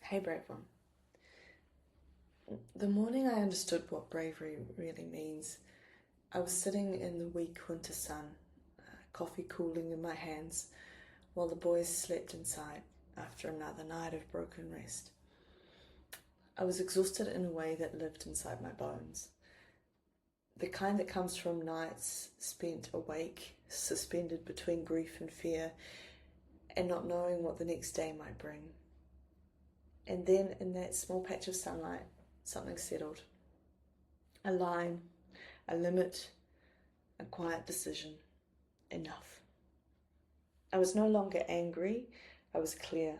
Hey, brave one. The morning I understood what bravery really means, I was sitting in the weak winter sun, coffee cooling in my hands, while the boys slept inside after another night of broken rest. I was exhausted in a way that lived inside my bones. The kind that comes from nights spent awake, suspended between grief and fear, and not knowing what the next day might bring. And then in that small patch of sunlight, something settled. A line, a limit, a quiet decision. Enough. I was no longer angry, I was clear.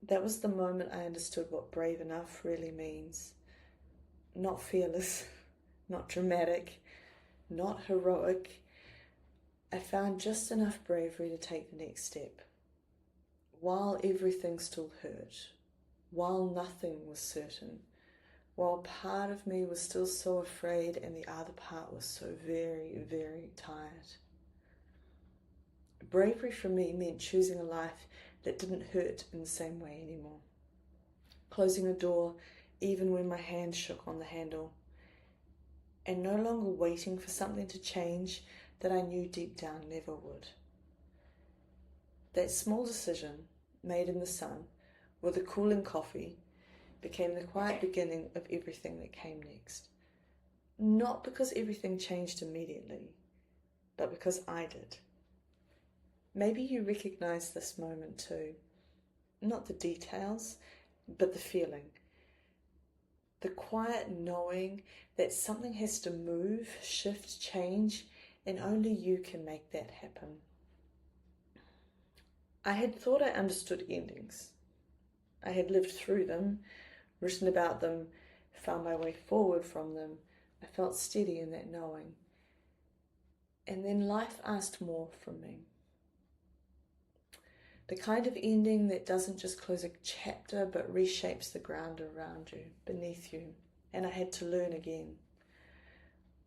That was the moment I understood what brave enough really means. Not fearless, not dramatic, not heroic. I found just enough bravery to take the next step. While everything still hurt, while nothing was certain, while part of me was still so afraid and the other part was so very, very tired. Bravery for me meant choosing a life that didn't hurt in the same way anymore. Closing a door even when my hand shook on the handle. And no longer waiting for something to change that I knew deep down never would. That small decision, made in the sun, with a cooling coffee, became the quiet beginning of everything that came next. Not because everything changed immediately, but because I did. Maybe you recognize this moment too. Not the details, but the feeling. The quiet knowing that something has to move, shift, change, and only you can make that happen. I had thought I understood endings. I had lived through them, written about them, found my way forward from them. I felt steady in that knowing. And then life asked more from me. The kind of ending that doesn't just close a chapter but reshapes the ground around you, beneath you. And I had to learn again.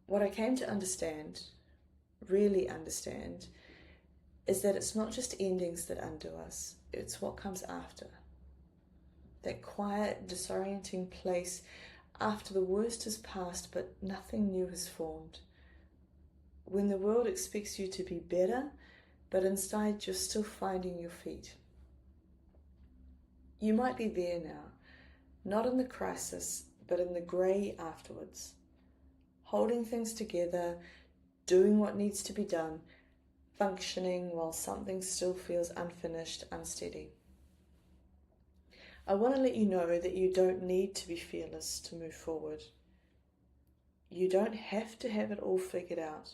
What I came to understand, really understand, is that it's not just endings that undo us, it's what comes after. That quiet, disorienting place after the worst has passed but nothing new has formed. When the world expects you to be better, but inside you're still finding your feet. You might be there now, not in the crisis, but in the grey afterwards. Holding things together, doing what needs to be done, functioning while something still feels unfinished, unsteady. I want to let you know that you don't need to be fearless to move forward. You don't have to have it all figured out.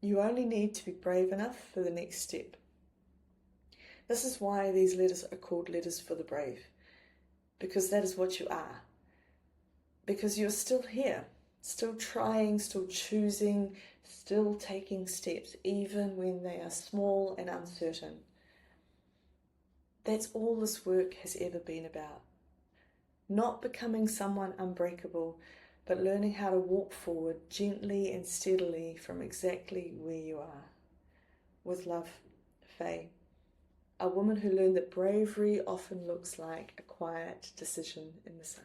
You only need to be brave enough for the next step. This is why these letters are called letters for the brave, because that is what you are. Because you're still here, still trying, still choosing, still taking steps, even when they are small and uncertain. That's all this work has ever been about. Not becoming someone unbreakable, but learning how to walk forward gently and steadily from exactly where you are. With love, Faye, a woman who learned that bravery often looks like a quiet decision in the sun.